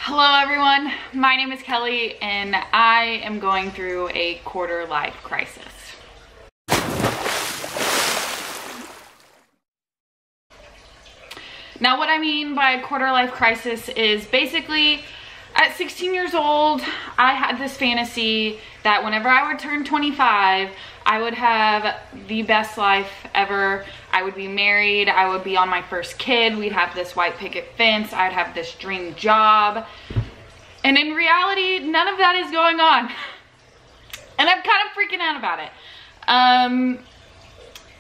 Hello everyone, my name is Kelly and I am going through a quarter life crisis. Now what I mean by a quarter life crisis is basically at 16 years old, I had this fantasy that whenever I would turn 25, I would have the best life ever. I would be married, I would be on my first kid, we'd have this white picket fence, I'd have this dream job. And in reality, none of that is going on. And I'm kind of freaking out about it.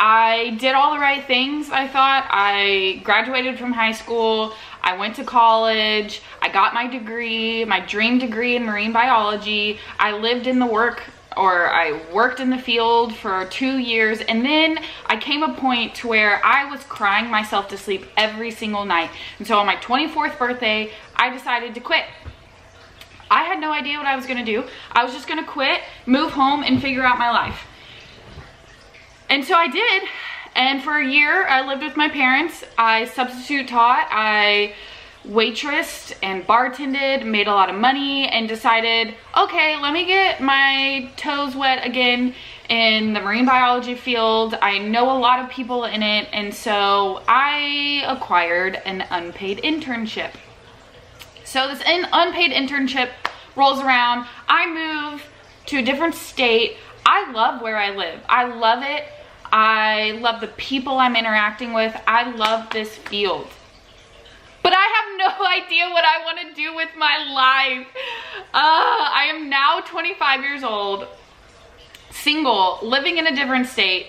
I did all the right things, I thought. I graduated from high school, I went to college, I got my degree, my dream degree in marine biology. I lived in the I worked in the field for 2 years, and then I came a point to where I was crying myself to sleep every single night. And so on my 24th birthday, I decided to quit. I had no idea what I was gonna do. I was just gonna quit, move home, and figure out my life. And so I did, and for a year I lived with my parents. I substitute taught, I waitressed and bartended, made a lot of money, and decided, okay, let me get my toes wet again in the marine biology field. I know a lot of people in it, and so I acquired an unpaid internship. So this unpaid internship rolls around, I move to a different state. I love where I live, I love it. I love the people I'm interacting with. I love this field. But I have no idea what I want to do with my life. I am now 25 years old, single, living in a different state.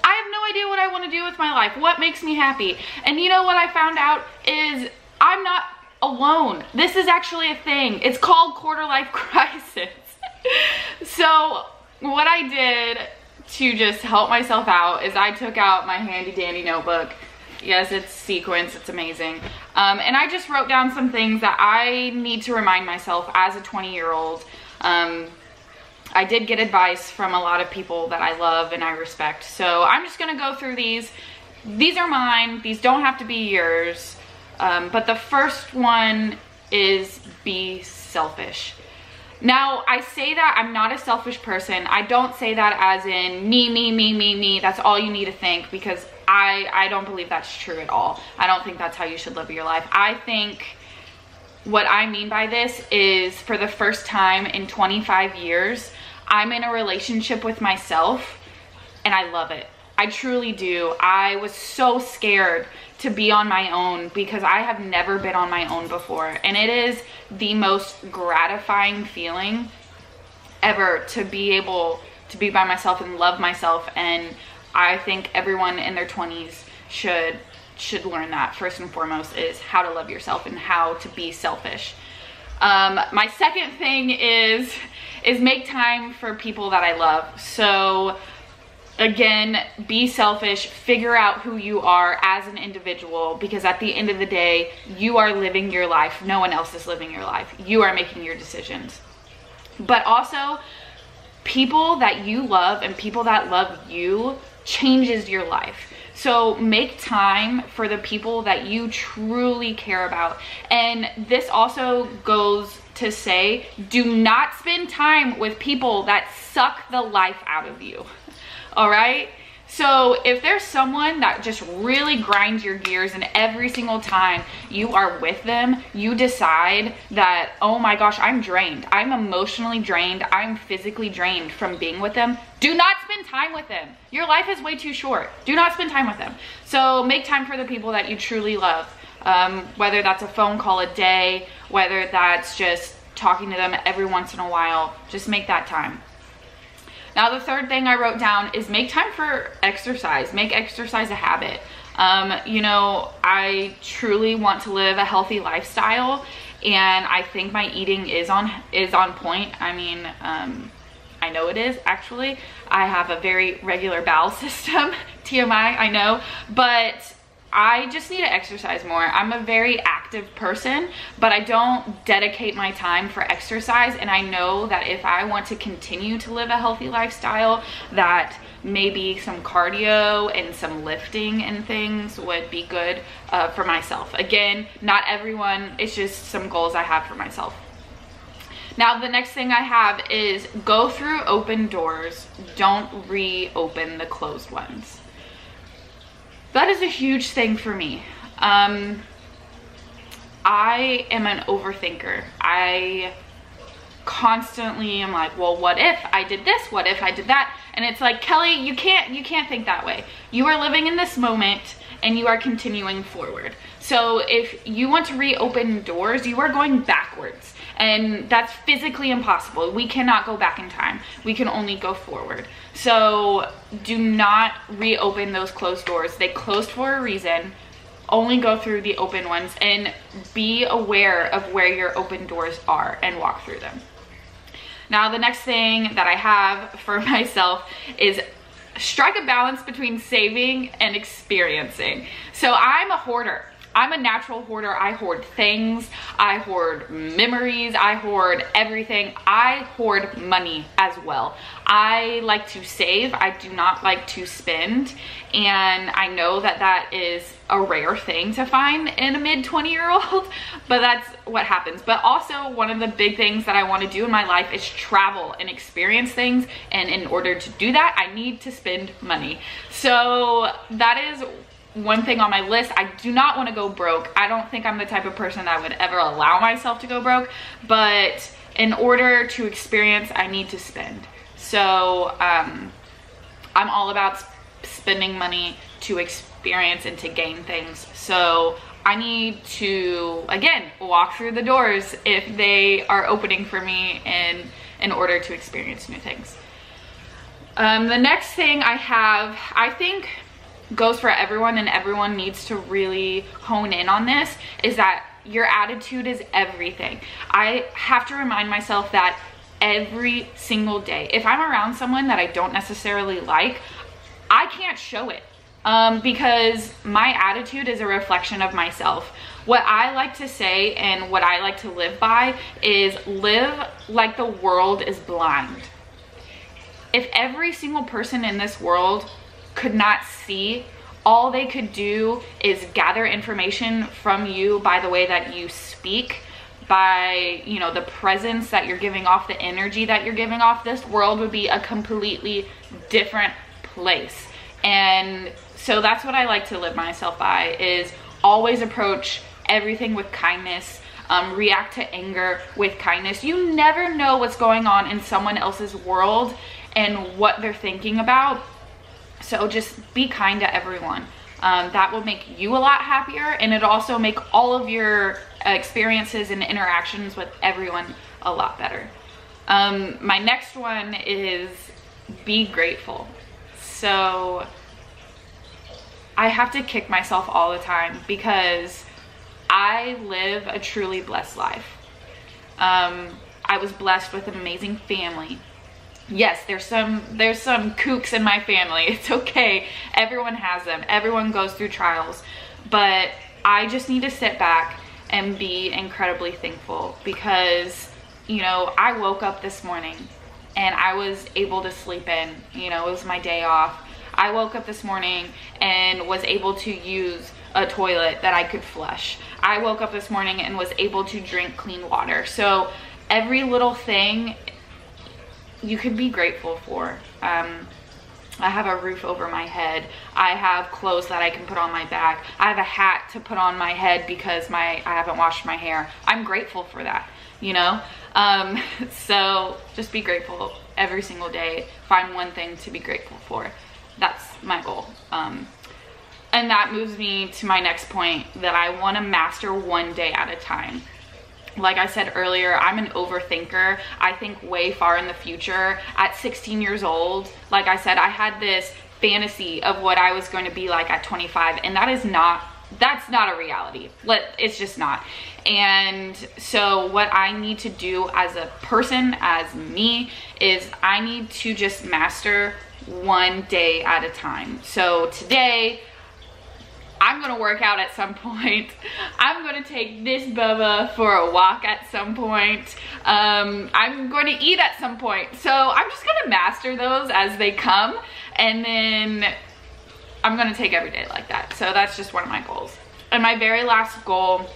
I have no idea what I want to do with my life. What makes me happy? And you know what I found out is I'm not alone. This is actually a thing. It's called quarter life crisis. So what I did to just help myself out is I took out my handy dandy notebook. Yes, it's sequence, it's amazing. And I just wrote down some things that I need to remind myself as a 20-year-old. I did get advice from a lot of people that I love and I respect. So I'm just gonna go through these. These are mine, these don't have to be yours. But the first one is be selfish. Now, I say that I'm not a selfish person. I don't say that as in me. That's all you need to think, because I don't believe that's true at all. I don't think that's how you should live your life. I think what I mean by this is, for the first time in 25 years, I'm in a relationship with myself and I love it. I truly do. I was so scared to be on my own because I have never been on my own before. And it is the most gratifying feeling ever to be able to be by myself and love myself. And I think everyone in their 20s should learn that. First and foremost is how to love yourself and how to be selfish. My second thing is make time for people that I love. So again, be selfish, figure out who you are as an individual, because at the end of the day, you are living your life. No one else is living your life. You are making your decisions. But also, people that you love and people that love you changes your life. So make time for the people that you truly care about. And this also goes to say, do not spend time with people that suck the life out of you. All right, so if there's someone that just really grinds your gears, and every single time you are with them, you decide that, oh my gosh, I'm drained, I'm emotionally drained, I'm physically drained from being with them, do not spend time with them. Your life is way too short. Do not spend time with them. So make time for the people that you truly love, whether that's a phone call a day, whether that's just talking to them every once in a while. Just make that time. Now, the third thing I wrote down is make time for exercise. Make exercise a habit. You know, I truly want to live a healthy lifestyle, and I think my eating is on point. I mean, I know it is, actually. I have a very regular bowel system, TMI, I know, but I just need to exercise more. I'm a very active person, but I don't dedicate my time for exercise. And I know that if I want to continue to live a healthy lifestyle, that maybe some cardio and some lifting and things would be good for myself. Again, not everyone, it's just some goals I have for myself. Now, the next thing I have is go through open doors. Don't reopen the closed ones. That is a huge thing for me. I am an overthinker. I constantly am like, well, what if I did this? What if I did that? And it's like, Kelly, you can't think that way. You are living in this moment and you are continuing forward. So if you want to reopen doors, you are going backwards. And that's physically impossible. We cannot go back in time. We can only go forward. So do not reopen those closed doors. They closed for a reason. Only go through the open ones and be aware of where your open doors are and walk through them. Now, the next thing that I have for myself is strike a balance between saving and experiencing. So I'm a hoarder. I'm a natural hoarder. I hoard things, I hoard memories, I hoard everything. I hoard money as well. I like to save, I do not like to spend. And I know that that is a rare thing to find in a mid-20-year-old, but that's what happens. But also, one of the big things that I want to do in my life is travel and experience things. And in order to do that, I need to spend money. So that is one thing on my list. I do not want to go broke. I don't think I'm the type of person that would ever allow myself to go broke, but in order to experience, I need to spend. So I'm all about spending money to experience and to gain things. So I need to, again, walk through the doors if they are opening for me in order to experience new things. The next thing I have, I think goes for everyone, and everyone needs to really hone in on this, is that your attitude is everything. I have to remind myself that every single day. If I'm around someone that I don't necessarily like, I can't show it because my attitude is a reflection of myself. What I like to say and what I like to live by is live like the world is blind. If every single person in this world could not see, all they could do is gather information from you by the way that you speak, by, you know, the presence that you're giving off, the energy that you're giving off, this world would be a completely different place. And so that's what I like to live myself by, is always approach everything with kindness, react to anger with kindness. You never know what's going on in someone else's world and what they're thinking about. So just be kind to everyone. That will make you a lot happier, and it also make all of your experiences and interactions with everyone a lot better. My next one is be grateful. So I have to kick myself all the time because I live a truly blessed life. I was blessed with an amazing family. Yes, there's some kooks in my family. It's okay. Everyone has them. Everyone goes through trials. But I just need to sit back and be incredibly thankful because, you know, I woke up this morning and I was able to sleep in. You know, it was my day off. I woke up this morning and was able to use a toilet that I could flush. I woke up this morning and was able to drink clean water. So every little thing you could be grateful for. I have a roof over my head. I have clothes that I can put on my back. I have a hat to put on my head because I haven't washed my hair. I'm grateful for that, you know? So just be grateful every single day. Find one thing to be grateful for. That's my goal. And that moves me to my next point, that I want to master one day at a time. Like I said earlier, I'm an overthinker. I think way far in the future. At 16 years old, like I said, I had this fantasy of what I was going to be like at 25, and that's not a reality. It's just not. And so what I need to do as a person, as me, is I need to just master one day at a time. So today, I'm gonna work out at some point. I'm gonna take this Bubba for a walk at some point. I'm going to eat at some point. So I'm just gonna master those as they come, and then I'm gonna take every day like that. So that's just one of my goals. And my very last goal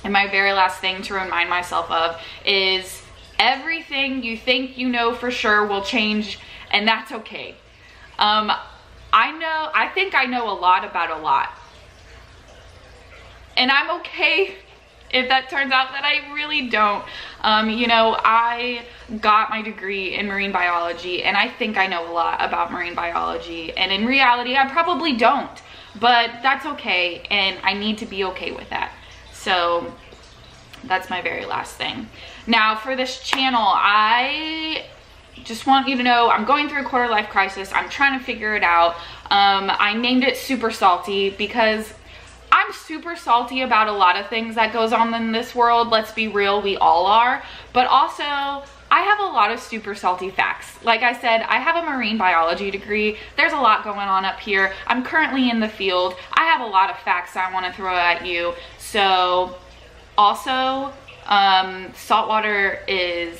and my very last thing to remind myself of is everything you think you know for sure will change, and that's okay. I think I know a lot about a lot. And I'm okay if that turns out that I really don't. You know, I got my degree in marine biology, and I think I know a lot about marine biology, and in reality I probably don't, but that's okay, and I need to be okay with that. So that's my very last thing. Now for this channel, I just want you to know I'm going through a quarter life crisis. I'm trying to figure it out. I named it Super Salty because I'm super salty about a lot of things that goes on in this world. Let's be real, we all are. But also, I have a lot of super salty facts. Like I said, I have a marine biology degree. There's a lot going on up here. I'm currently in the field. I have a lot of facts I want to throw at you. So also, saltwater is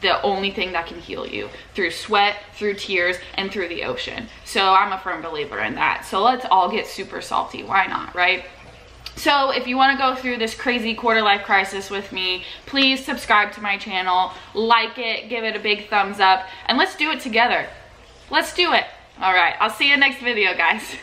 the only thing that can heal you through sweat, through tears, and through the ocean. So I'm a firm believer in that. So let's all get super salty. Why not, right? So if you want to go through this crazy quarter life crisis with me, please subscribe to my channel, like it, give it a big thumbs up, and let's do it together. Let's do it. All right, I'll see you next video, guys.